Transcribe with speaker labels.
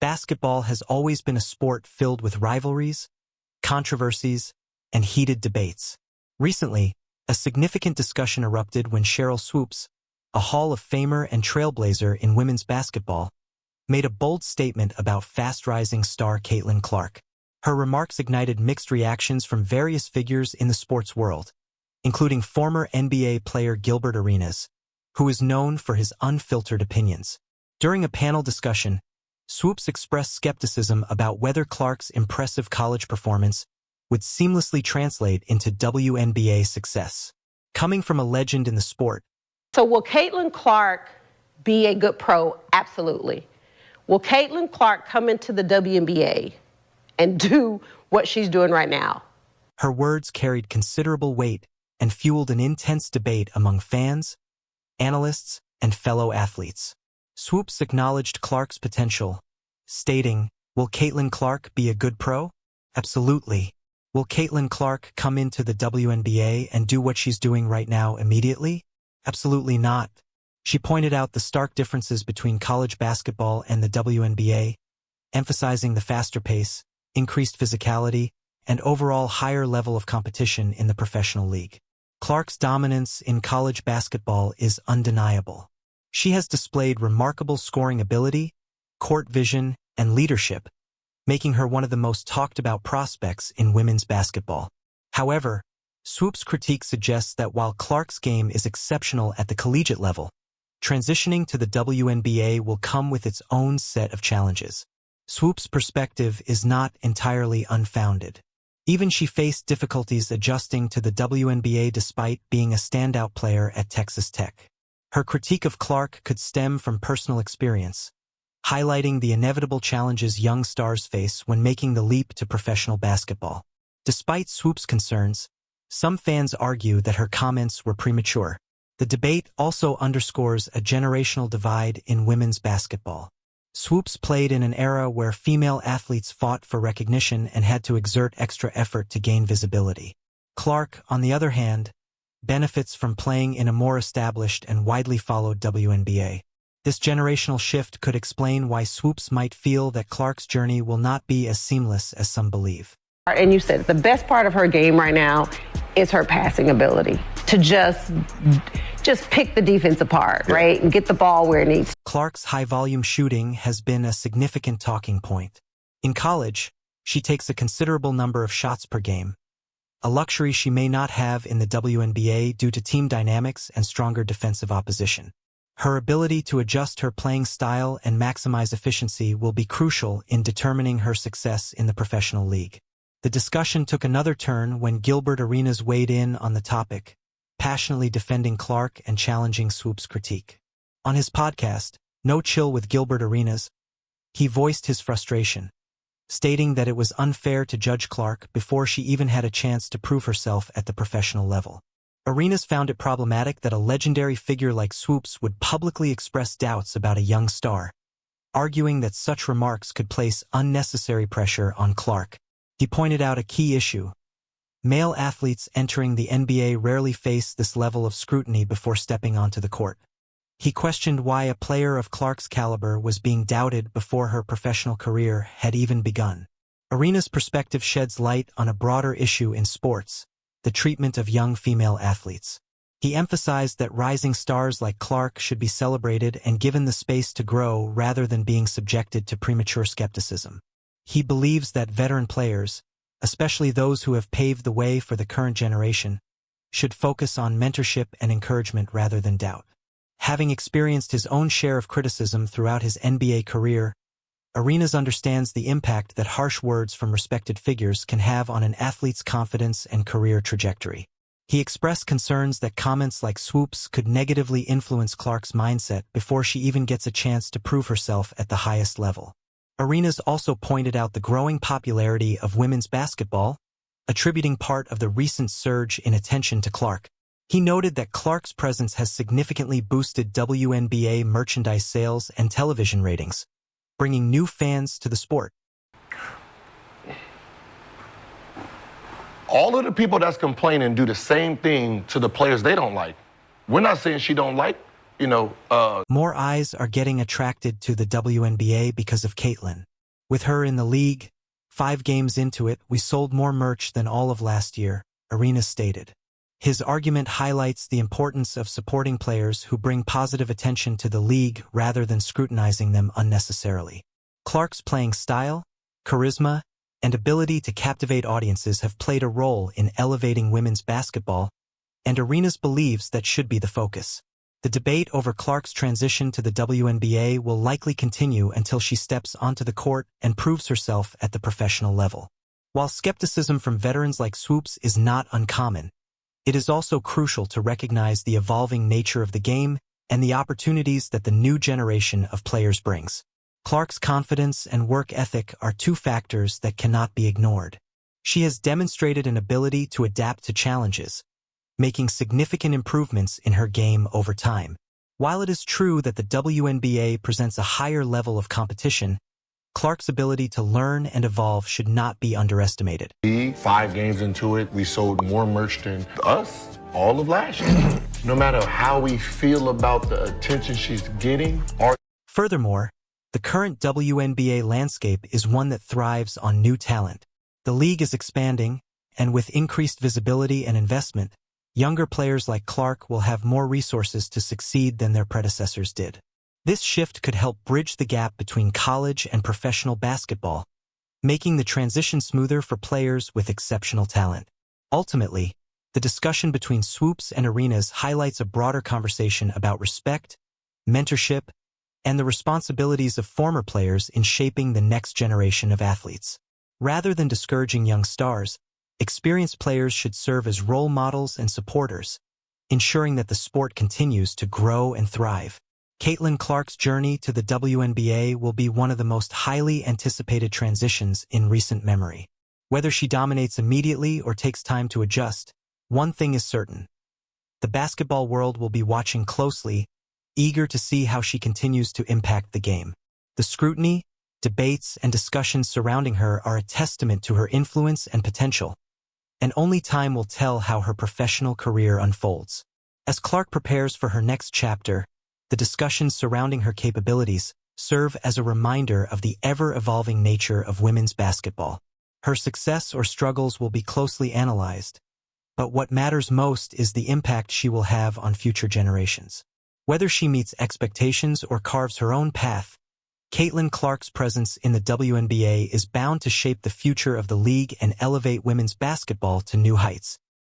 Speaker 1: Basketball has always been a sport filled with rivalries, controversies, and heated debates. Recently, a significant discussion erupted when Sheryl Swoopes, a Hall of Famer and trailblazer in women's basketball, made a bold statement about fast-rising star Caitlin Clark. Her remarks ignited mixed reactions from various figures in the sports world, including former NBA player Gilbert, who is known for his unfiltered opinions. During a panel discussion, Swoopes expressed skepticism about whether Clark's impressive college performance would seamlessly translate into WNBA success. Coming from a legend in the sport.
Speaker 2: So will Caitlin Clark be a good pro? Absolutely. Will Caitlin Clark come into the WNBA and do what she's doing right now?
Speaker 1: Her words carried considerable weight and fueled an intense debate among fans, analysts, and fellow athletes. Swoopes acknowledged Clark's potential, stating, "Will Caitlin Clark be a good pro? Absolutely. Will Caitlin Clark come into the WNBA and do what she's doing right now immediately? Absolutely not." She pointed out the stark differences between college basketball and the WNBA, emphasizing the faster pace, increased physicality, and overall higher level of competition in the professional league. Clark's dominance in college basketball is undeniable. She has displayed remarkable scoring ability, court vision, and leadership, making her one of the most talked-about prospects in women's basketball. However, Swoopes' critique suggests that while Clark's game is exceptional at the collegiate level, transitioning to the WNBA will come with its own set of challenges. Swoopes' perspective is not entirely unfounded. Even she faced difficulties adjusting to the WNBA despite being a standout player at Texas Tech. Her critique of Clark could stem from personal experience, highlighting the inevitable challenges young stars face when making the leap to professional basketball. Despite Swoopes' concerns, some fans argue that her comments were premature. The debate also underscores a generational divide in women's basketball. Swoopes played in an era where female athletes fought for recognition and had to exert extra effort to gain visibility. Clark, on the other hand, benefits from playing in a more established and widely followed WNBA. This generational shift could explain why Swoopes might feel that Clark's journey will not be as seamless as some believe.
Speaker 2: And you said the best part of her game right now is her passing ability to just pick the defense apart, right, and get the ball where it needs.
Speaker 1: Clark's high-volume shooting has been a significant talking point. In college, she takes a considerable number of shots per game, a luxury she may not have in the WNBA due to team dynamics and stronger defensive opposition. Her ability to adjust her playing style and maximize efficiency will be crucial in determining her success in the professional league. The discussion took another turn when Gilbert weighed in on the topic, passionately defending Clark and challenging Swoopes' critique. On his podcast, No Chill with Gilbert, he voiced his frustration, stating that it was unfair to judge Clark before she even had a chance to prove herself at the professional level. Arenas found it problematic that a legendary figure like Swoopes would publicly express doubts about a young star, arguing that such remarks could place unnecessary pressure on Clark. He pointed out a key issue. Male athletes entering the NBA rarely face this level of scrutiny before stepping onto the court. He questioned why a player of Clark's caliber was being doubted before her professional career had even begun. Arenas' perspective sheds light on a broader issue in sports, the treatment of young female athletes. He emphasized that rising stars like Clark should be celebrated and given the space to grow rather than being subjected to premature skepticism. He believes that veteran players, especially those who have paved the way for the current generation, should focus on mentorship and encouragement rather than doubt. Having experienced his own share of criticism throughout his NBA career, Arenas understands the impact that harsh words from respected figures can have on an athlete's confidence and career trajectory. He expressed concerns that comments like Swoopes could negatively influence Clark's mindset before she even gets a chance to prove herself at the highest level. Arenas also pointed out the growing popularity of women's basketball, attributing part of the recent surge in attention to Clark. He noted that Clark's presence has significantly boosted WNBA merchandise sales and television ratings, bringing new fans to the sport.
Speaker 3: All of the people that's complaining do the same thing to the players they don't like. We're not saying she don't like.
Speaker 1: More eyes are getting attracted to the WNBA because of Caitlin. With her in the league, 5 games into it, we sold more merch than all of last year, Arenas stated. His argument highlights the importance of supporting players who bring positive attention to the league rather than scrutinizing them unnecessarily. Clark's playing style, charisma, and ability to captivate audiences have played a role in elevating women's basketball, and Arenas believes that should be the focus. The debate over Clark's transition to the WNBA will likely continue until she steps onto the court and proves herself at the professional level. While skepticism from veterans like Swoopes is not uncommon, it is also crucial to recognize the evolving nature of the game and the opportunities that the new generation of players brings. Clark's confidence and work ethic are 2 factors that cannot be ignored. She has demonstrated an ability to adapt to challenges, making significant improvements in her game over time. While it is true that the WNBA presents a higher level of competition, Clark's ability to learn and evolve should not be underestimated.
Speaker 3: 5 games into it, we sold more merch than us all of last year. No matter how we feel about the attention she's getting.
Speaker 1: Furthermore, the current WNBA landscape is one that thrives on new talent. The league is expanding, and with increased visibility and investment, younger players like Clark will have more resources to succeed than their predecessors did. This shift could help bridge the gap between college and professional basketball, making the transition smoother for players with exceptional talent. Ultimately, the discussion between Swoopes and Arenas highlights a broader conversation about respect, mentorship, and the responsibilities of former players in shaping the next generation of athletes. Rather than discouraging young stars, experienced players should serve as role models and supporters, ensuring that the sport continues to grow and thrive. Caitlin Clark's journey to the WNBA will be one of the most highly anticipated transitions in recent memory. Whether she dominates immediately or takes time to adjust, one thing is certain. The basketball world will be watching closely, eager to see how she continues to impact the game. The scrutiny, debates, and discussions surrounding her are a testament to her influence and potential, and only time will tell how her professional career unfolds. As Clark prepares for her next chapter, the discussions surrounding her capabilities serve as a reminder of the ever-evolving nature of women's basketball. Her success or struggles will be closely analyzed, but what matters most is the impact she will have on future generations. Whether she meets expectations or carves her own path, Caitlin Clark's presence in the WNBA is bound to shape the future of the league and elevate women's basketball to new heights.